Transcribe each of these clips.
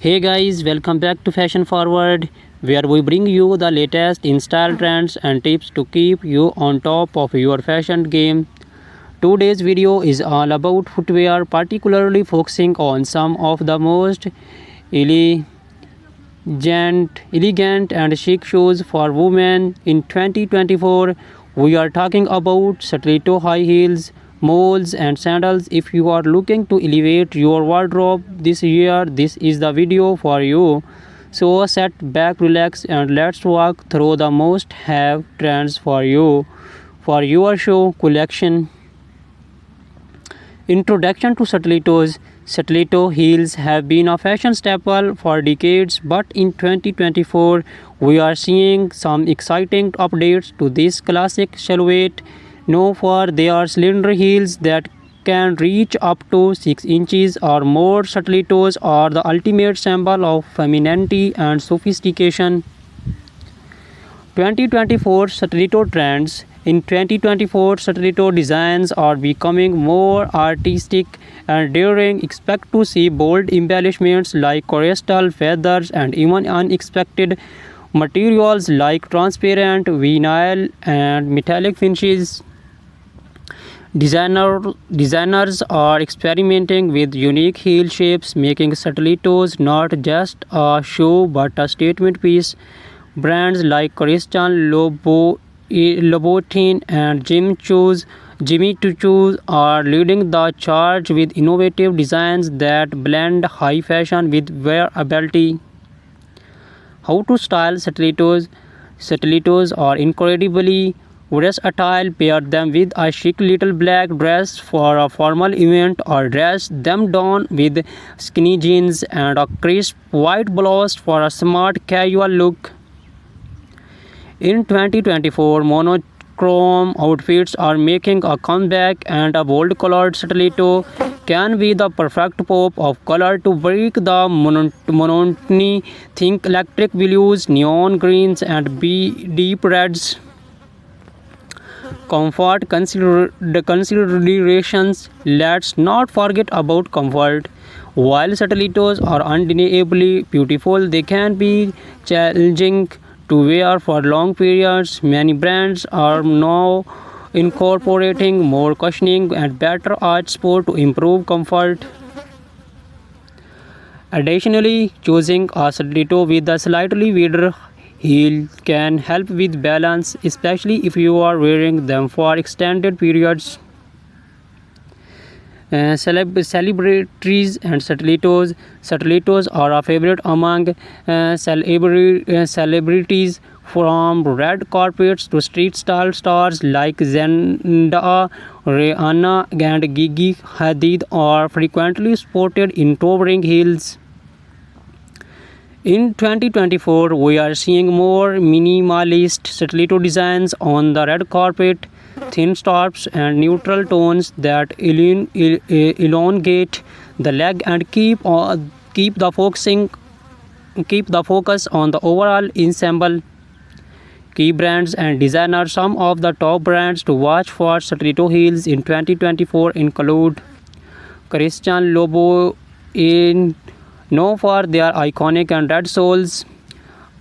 Hey guys, welcome back to Fashion Forward, where we bring you the latest in style trends and tips to keep you on top of your fashion game. Today's video is all about footwear, particularly focusing on some of the most elegant, elegant and chic shoes for women in 2024. We are talking about stiletto high heels, moles, and sandals. If you are looking to elevate your wardrobe this year, this is the video for you. So sit back, relax, and let's walk through the most have trends for you for your show collection. Introduction to stilettos. Stiletto heels have been a fashion staple for decades, but in 2024 we are seeing some exciting updates to this classic silhouette. Known for their slender heels that can reach up to 6 inches or more, stilettos are the ultimate symbol of femininity and sophistication. 2024 stiletto trends. In 2024, stiletto designs are becoming more artistic and daring. Expect to see bold embellishments like crystal feathers and even unexpected materials like transparent vinyl and metallic finishes. Designers are experimenting with unique heel shapes, making stilettos not just a shoe but a statement piece. Brands like Christian Louboutin and Jimmy Choo are leading the charge with innovative designs that blend high fashion with wearability. How to style stilettos? Stilettos are incredibly versatile. Pair them with a chic little black dress for a formal event, or dress them down with skinny jeans and a crisp white blouse for a smart casual look. In 2024, monochrome outfits are making a comeback, and a bold colored stiletto can be the perfect pop of color to break the monotony. Think electric blues, neon greens, and deep reds. Comfort considerations. Let's not forget about comfort. While stilettos are undeniably beautiful, they can be challenging to wear for long periods. Many brands are now incorporating more cushioning and better arch support to improve comfort. Additionally, choosing a stiletto with a slightly wider heel can help with balance, especially if you are wearing them for extended periods. Celebrities and stilettos. Stilettos are a favorite among celebrities, from red carpets to street style stars like Zendaya, Rihanna, and Gigi Hadid are frequently sported in towering heels. In 2024, we are seeing more minimalist stiletto designs on the red carpet, thin straps and neutral tones that elongate the leg and keep the focus on the overall ensemble. Key brands and designers. Some of the top brands to watch for stiletto heels in 2024 include Christian Louboutin, known for their iconic and red soles;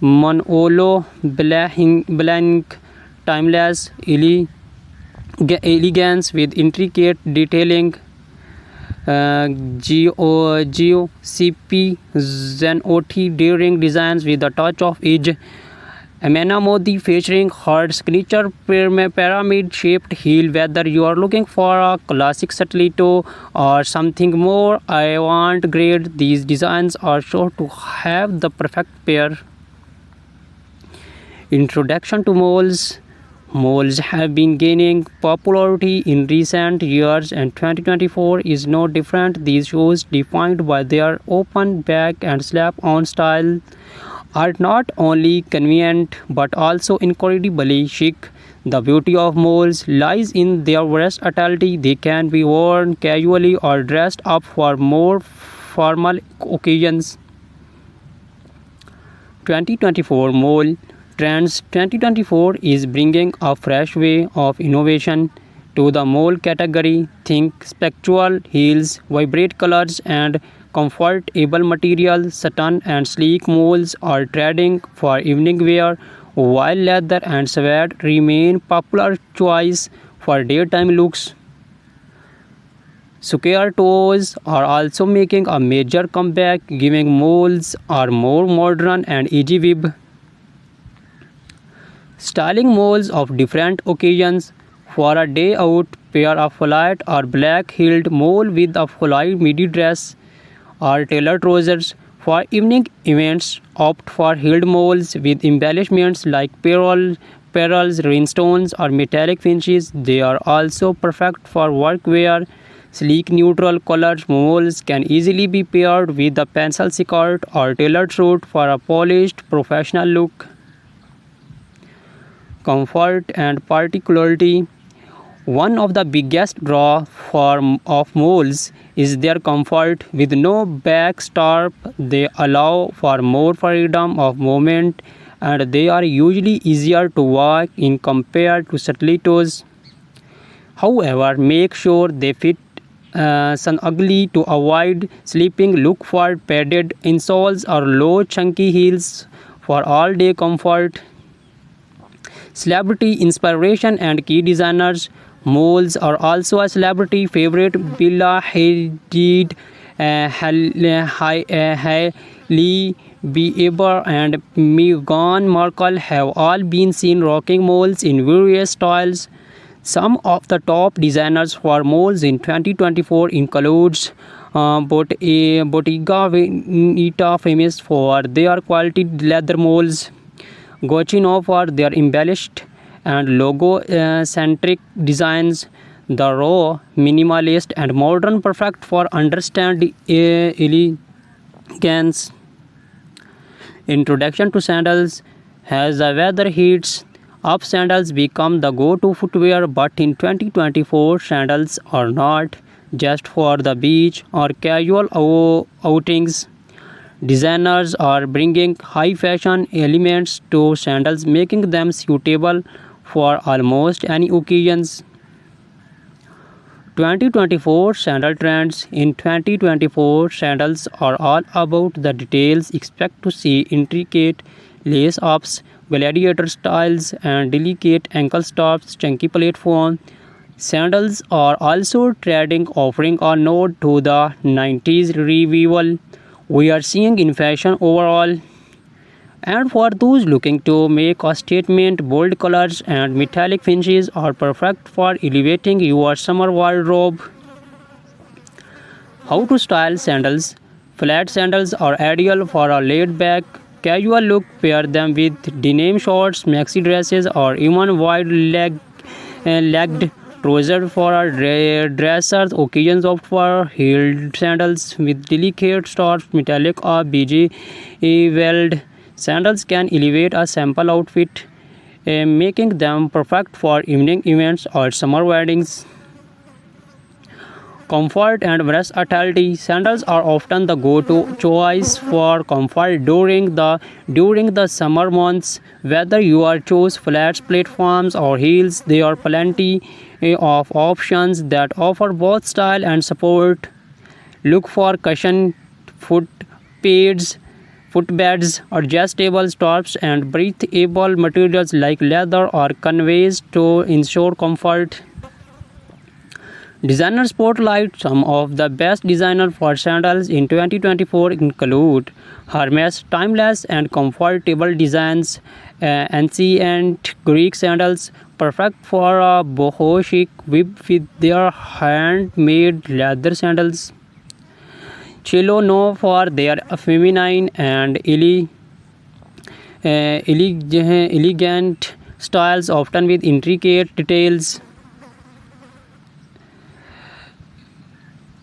Manolo Blahnik, timeless elegance with intricate detailing; GOCP Zenotti, daring designs with a touch of edge; Amena Modi, featuring her signature pyramid-shaped heel. Whether you are looking for a classic stiletto or something more avant-garde, these designs are sure to have the perfect pair. Introduction to moles. Moles have been gaining popularity in recent years, and 2024 is no different. These shoes, defined by their open back and slap-on style, are not only convenient but also incredibly chic. The beauty of moles lies in their versatility. They can be worn casually or dressed up for more formal occasions. 2024 Mole Trends. 2024 is bringing a fresh way of innovation to the mole category. Think spectral heels, vibrant colors, and comfortable material, satin and sleek moles are trending for evening wear, while leather and suede remain popular choice for daytime looks. Square toes are also making a major comeback, giving moles are more modern and easy weave. Styling moles of different occasions. For a day out, pair a flat or black heeled mole with a fly midi dress or tailored trousers. For evening events, opt for heeled moles with embellishments like pearls, rhinestones, or metallic finishes. They are also perfect for work wear. Sleek neutral colored moles can easily be paired with a pencil skirt or tailored suit for a polished professional look. Comfort and particularity. One of the biggest draw of moles is their comfort. With no back strap, they allow for more freedom of movement and they are usually easier to walk in compared to stilettos. However, make sure they fit snugly to avoid slipping. Look for padded insoles or low chunky heels for all-day comfort. Celebrity inspiration and key designers. Moles are also a celebrity favorite. Bella Hadid, Hailey Bieber, and Meghan Markle have all been seen rocking moles in various styles. Some of the top designers for moles in 2024 includes Bottega Veneta, famous for their quality leather moles. Gucci for their embellished and logo-centric designs. The raw, minimalist, and modern, perfect for understand elegance. Introduction to sandals. As the weather heats up, sandals become the go-to footwear, but in 2024, sandals are not just for the beach or casual outings. Designers are bringing high fashion elements to sandals, making them suitable for almost any occasions. 2024 sandal trends. In 2024, sandals are all about the details. Expect to see intricate lace ups, gladiator styles, and delicate ankle stops, chunky platform. Sandals are also trending, offering a nod to the 90s revival we are seeing in fashion overall. And for those looking to make a statement, bold colors and metallic finishes are perfect for elevating your summer wardrobe. How to style sandals. Flat sandals are ideal for a laid-back, casual look. Pair them with denim shorts, maxi dresses, or even wide-legged trousers for a dressers. Occasions opt for heeled sandals with delicate straps, metallic or beige weld. Sandals can elevate a simple outfit, making them perfect for evening events or summer weddings. Comfort and versatility. Sandals are often the go-to choice for comfort during the summer months. Whether you are choose flats, platforms, or heels, there are plenty of options that offer both style and support. Look for cushion foot pads, footbeds, adjustable straps, and breathable materials like leather or canvas to ensure comfort. Designer spotlight. Some of the best designers for sandals in 2024 include Hermes. Timeless and comfortable designs. Ancient Greek sandals, perfect for a boho chic with their handmade leather sandals. Cello known for their feminine and elegant styles, often with intricate details.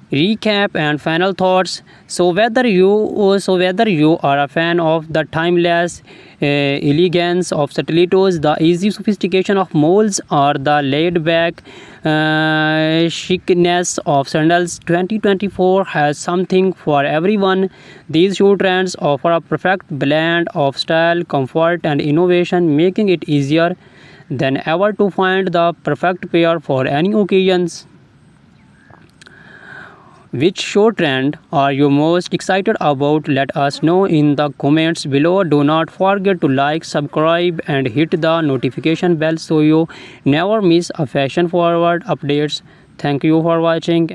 Recap and final thoughts. So whether you are a fan of the timeless elegance of stilettos, the easy sophistication of molds, or the laid back chicness of sandals, 2024 has something for everyone. These shoe trends offer a perfect blend of style, comfort, and innovation, making it easier than ever to find the perfect pair for any occasions. Which show trend are you most excited about? Let us know in the comments below. Do not forget to like, subscribe and hit the notification bell so you never miss a fashion forward updates. Thank you for watching.